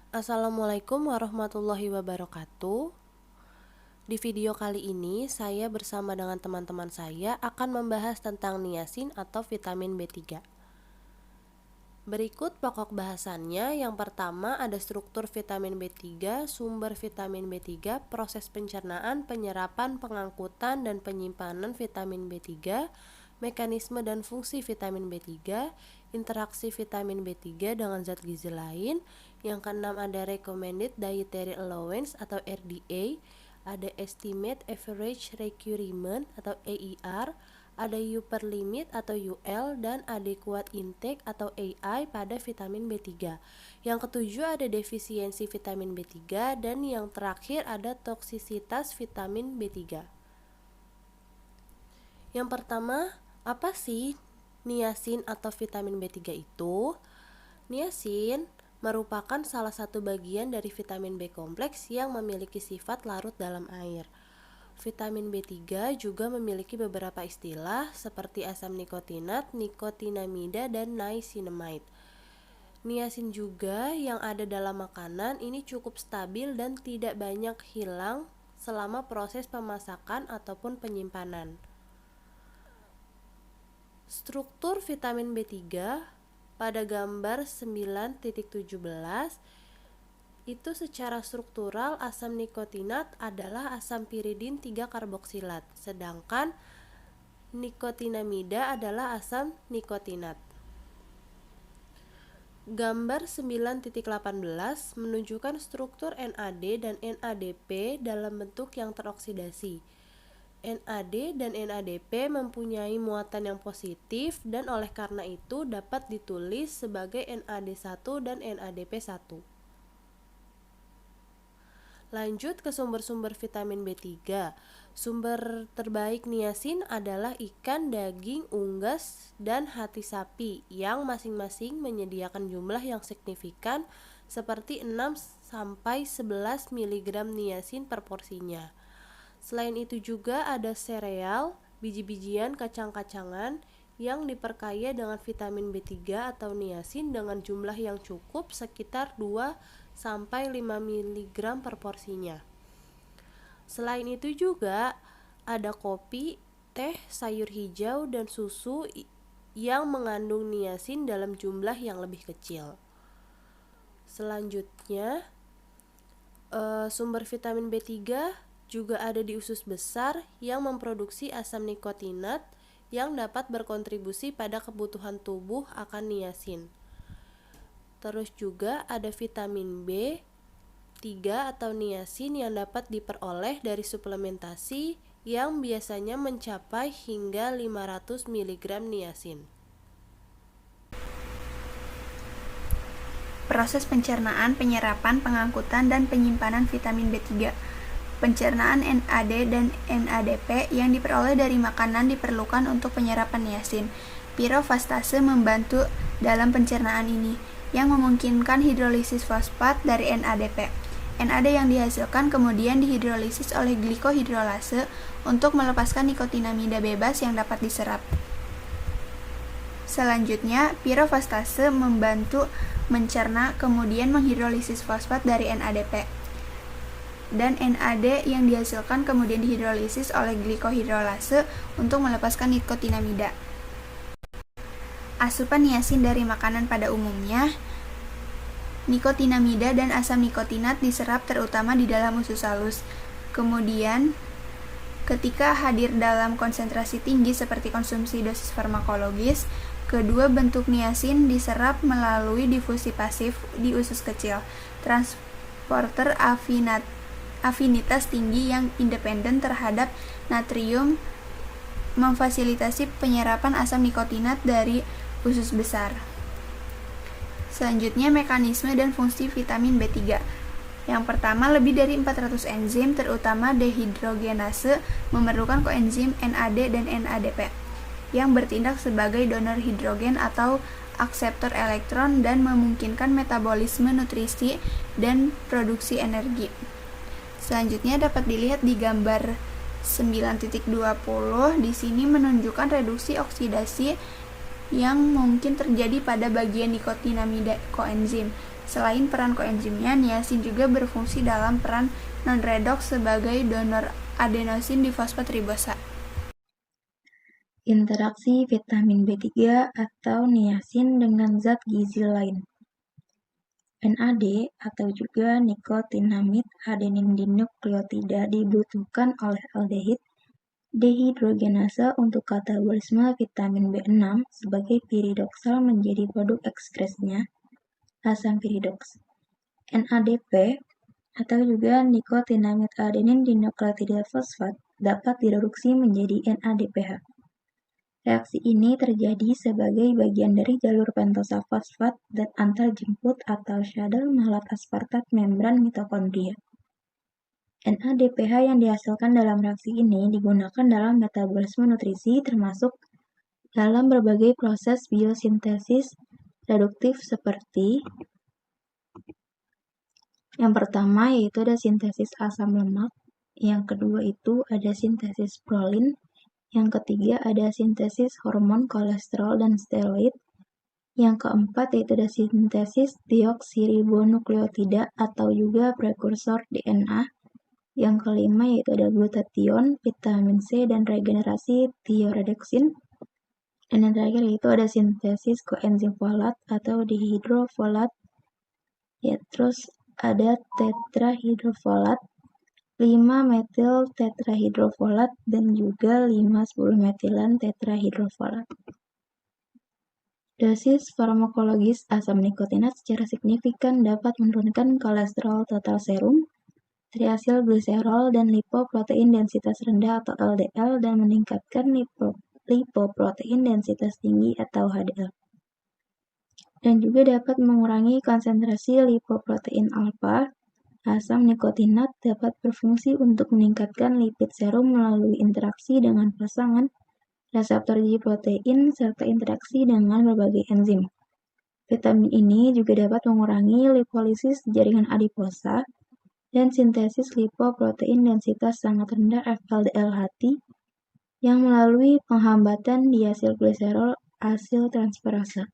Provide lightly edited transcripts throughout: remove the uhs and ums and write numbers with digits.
Assalamualaikum warahmatullahi wabarakatuh. Di video kali ini, saya bersama dengan teman-teman saya akan membahas tentang niacin atau vitamin B3. Berikut pokok bahasannya. Yang pertama ada struktur vitamin B3, sumber vitamin B3, proses pencernaan, penyerapan, pengangkutan, dan penyimpanan vitamin B3, mekanisme dan fungsi vitamin B3, interaksi vitamin B3 dengan zat gizi lain. Yang keenam ada recommended dietary allowance atau RDA, ada estimate average requirement atau AER, ada upper limit atau UL, dan adequate intake atau AI pada vitamin B3. Yang ketujuh ada defisiensi vitamin B3, dan yang terakhir ada toksisitas vitamin B3. Yang pertama, apa sih niacin atau vitamin B3 itu? Niacin merupakan salah satu bagian dari vitamin B kompleks yang memiliki sifat larut dalam air. Vitamin B3 juga memiliki beberapa istilah seperti asam nikotinat, nikotinamida, dan niacinamide. Niacin juga yang ada dalam makanan ini cukup stabil dan tidak banyak hilang selama proses pemasakan ataupun penyimpanan. Struktur vitamin B3 pada gambar 9.17 itu secara struktural asam nikotinat adalah asam piridin 3 karboksilat, sedangkan nikotinamida adalah asam nikotinat. Gambar 9.18 menunjukkan struktur NAD dan NADP dalam bentuk yang teroksidasi. NAD dan NADP mempunyai muatan yang positif dan oleh karena itu dapat ditulis sebagai NAD1 dan NADP1. Lanjut ke sumber-sumber vitamin B3. Sumber terbaik niacin adalah ikan, daging, unggas, dan hati sapi yang masing-masing menyediakan jumlah yang signifikan seperti 6-11 mg niacin per porsinya. Selain itu juga ada sereal, biji-bijian, kacang-kacangan yang diperkaya dengan vitamin B3 atau niacin dengan jumlah yang cukup sekitar 2-5 mg per porsinya. Selain itu juga ada kopi, teh, sayur hijau, dan susu yang mengandung niacin dalam jumlah yang lebih kecil. Selanjutnya, sumber vitamin B3 juga ada di usus besar yang memproduksi asam nikotinat yang dapat berkontribusi pada kebutuhan tubuh akan niacin. Terus juga ada vitamin B3 atau niacin yang dapat diperoleh dari suplementasi yang biasanya mencapai hingga 500 mg niacin. Proses pencernaan, penyerapan, pengangkutan, dan penyimpanan vitamin B3. Pencernaan NAD dan NADP yang diperoleh dari makanan diperlukan untuk penyerapan niacin. Pirofastase membantu dalam pencernaan ini, yang memungkinkan hidrolisis fosfat dari NADP. NAD yang dihasilkan kemudian dihidrolisis oleh glikohidrolase untuk melepaskan nikotinamida bebas yang dapat diserap. Selanjutnya, pirofastase membantu mencerna kemudian menghidrolisis fosfat dari NADP. Dan NAD yang dihasilkan kemudian dihidrolisis oleh glikohidrolase untuk melepaskan nikotinamida. Asupan niacin dari makanan pada umumnya, nikotinamida dan asam nikotinat diserap terutama di dalam usus halus. Kemudian, ketika hadir dalam konsentrasi tinggi seperti konsumsi dosis farmakologis, kedua bentuk niacin diserap melalui difusi pasif di usus kecil. Transporter afinitas tinggi yang independen terhadap natrium memfasilitasi penyerapan asam nikotinat dari usus besar. Selanjutnya, mekanisme dan fungsi vitamin B3. Yang pertama, lebih dari 400 enzim, terutama dehidrogenase, memerlukan koenzim NAD dan NADP, yang bertindak sebagai donor hidrogen atau akseptor elektron dan memungkinkan metabolisme nutrisi dan produksi energi. Selanjutnya dapat dilihat di gambar 9.20. Di sini menunjukkan reduksi oksidasi yang mungkin terjadi pada bagian nikotinamida koenzim. Selain peran koenzimnya, niacin juga berfungsi dalam peran non-redox sebagai donor adenosin difosfat ribosa. Interaksi vitamin B3 atau niacin dengan zat gizi lain. NAD atau juga nikotinamid adenin dinukleotida dibutuhkan oleh aldehid dehidrogenasa untuk katabolisme vitamin B6 sebagai piridoksal menjadi produk ekskresinya asam piridoks. NADP atau juga nikotinamid adenin dinukleotida fosfat dapat direduksi menjadi NADPH. Reaksi ini terjadi sebagai bagian dari jalur pentosa fosfat dan antarjemput atau shuttle melalui aspartat membran mitokondria. NADPH yang dihasilkan dalam reaksi ini digunakan dalam metabolisme nutrisi termasuk dalam berbagai proses biosintesis reduktif seperti yang pertama yaitu ada sintesis asam lemak, yang kedua itu ada sintesis prolin, yang ketiga ada sintesis hormon kolesterol dan steroid, yang keempat yaitu ada sintesis deoksiribonukleotida atau juga prekursor DNA, yang kelima yaitu ada glutathione, vitamin C, dan regenerasi thioredoxin, dan yang terakhir yaitu ada sintesis koenzim folat atau dihidrofolat, ya terus ada tetrahidrofolat, 5-metil tetrahidrofolat, dan juga 5,10 metilan tetrahidrofolat. Dosis farmakologis asam nikotinat secara signifikan dapat menurunkan kolesterol total serum, triasil gliserol, dan lipoprotein densitas rendah atau LDL dan meningkatkan lipoprotein densitas tinggi atau HDL. Dan juga dapat mengurangi konsentrasi lipoprotein alfa. Asam nikotinat dapat berfungsi untuk meningkatkan lipid serum melalui interaksi dengan pasangan reseptor G protein serta interaksi dengan berbagai enzim. Vitamin ini juga dapat mengurangi lipolisis jaringan adiposa dan sintesis lipoprotein densitas sangat rendah FLDL hati yang melalui penghambatan diasilgliserol asil transferasa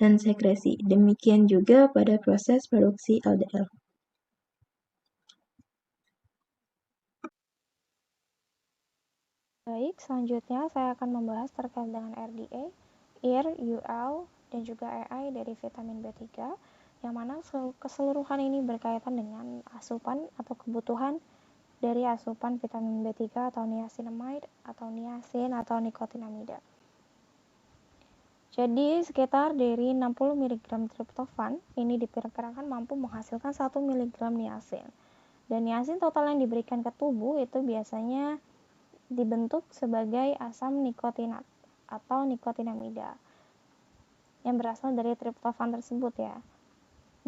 dan sekresi. Demikian juga pada proses produksi LDL. Baik, selanjutnya saya akan membahas terkait dengan RDA, IR, UL, dan juga AI dari vitamin B3, yang mana keseluruhan ini berkaitan dengan asupan atau kebutuhan dari asupan vitamin B3 atau niacinamide atau niacin atau nikotinamida. Jadi sekitar dari 60 mg triptofan ini diperkirakan mampu menghasilkan 1 mg niacin. Dan niacin total yang diberikan ke tubuh itu biasanya dibentuk sebagai asam nikotinat atau nikotinamida yang berasal dari triptofan tersebut ya.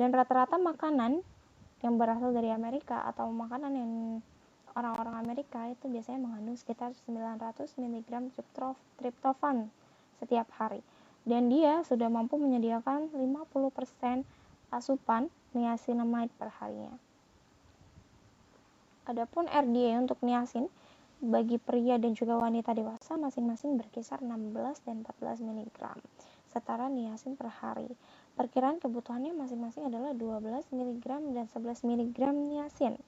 Dan rata-rata makanan yang berasal dari Amerika atau makanan yang orang-orang Amerika itu biasanya mengandung sekitar 900 mg triptofan setiap hari. Dan dia sudah mampu menyediakan 50% asupan niacinamide per harinya. Adapun RDA untuk niacin bagi pria dan juga wanita dewasa masing-masing berkisar 16 dan 14 mg setara niacin per hari. Perkiraan kebutuhannya masing-masing adalah 12 mg dan 11 mg niacin.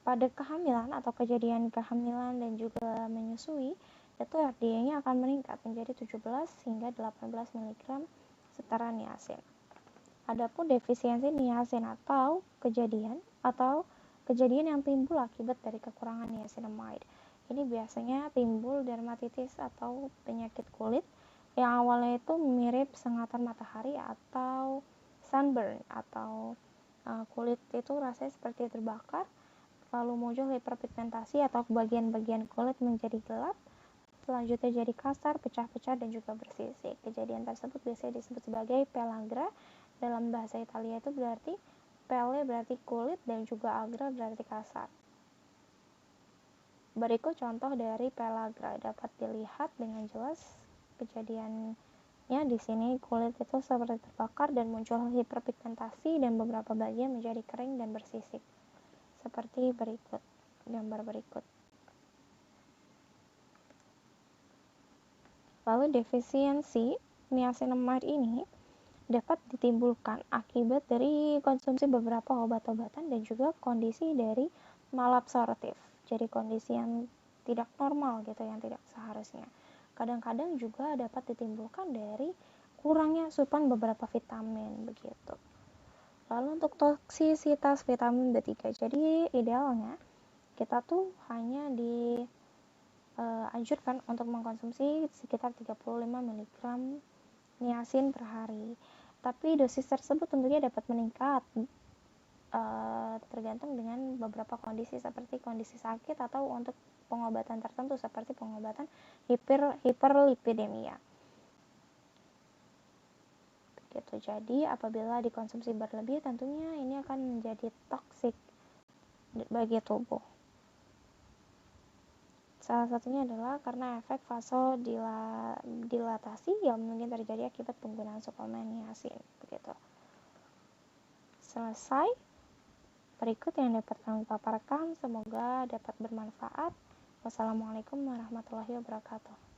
Pada kehamilan atau kejadian kehamilan dan juga menyusui, itu RDA-nya akan meningkat menjadi 17 hingga 18 mg setara niacin. Adapun defisiensi niacin atau kejadian yang timbul akibat dari kekurangan niacinamide. Ini biasanya timbul dermatitis atau penyakit kulit yang awalnya itu mirip sengatan matahari atau sunburn atau kulit itu rasanya seperti terbakar, lalu muncul hiperpigmentasi atau bagian-bagian kulit menjadi gelap, selanjutnya jadi kasar, pecah-pecah, dan juga bersisik. Kejadian tersebut biasanya disebut sebagai pellagra. Dalam bahasa Italia itu berarti pelle berarti kulit dan juga agra berarti kasar. Berikut contoh dari pellagra dapat dilihat dengan jelas kejadiannya di sini. Kulit itu seperti terbakar dan muncul hiperpigmentasi dan beberapa bagian menjadi kering dan bersisik. Seperti berikut, gambar berikut. Lalu defisiensi niacinamide ini dapat ditimbulkan akibat dari konsumsi beberapa obat-obatan dan juga kondisi dari malabsorptif. Jadi kondisi yang tidak normal gitu, yang tidak seharusnya. Kadang-kadang juga dapat ditimbulkan dari kurangnya asupan beberapa vitamin begitu. Lalu untuk toksisitas vitamin B3, jadi idealnya kita tuh hanya dianjurkan untuk mengkonsumsi sekitar 35 mg niacin per hari. Tapi dosis tersebut tentunya dapat meningkat tergantung dengan beberapa kondisi seperti kondisi sakit atau untuk pengobatan tertentu seperti pengobatan hiperlipidemia. Gitu. Jadi apabila dikonsumsi berlebih tentunya ini akan menjadi toksik bagi tubuh. Salah satunya adalah karena efek vasodilatasi yang mungkin terjadi akibat penggunaan suplemen niacin begitu. Selesai. Berikut yang dapat kami paparkan, semoga dapat bermanfaat. Wassalamualaikum warahmatullahi wabarakatuh.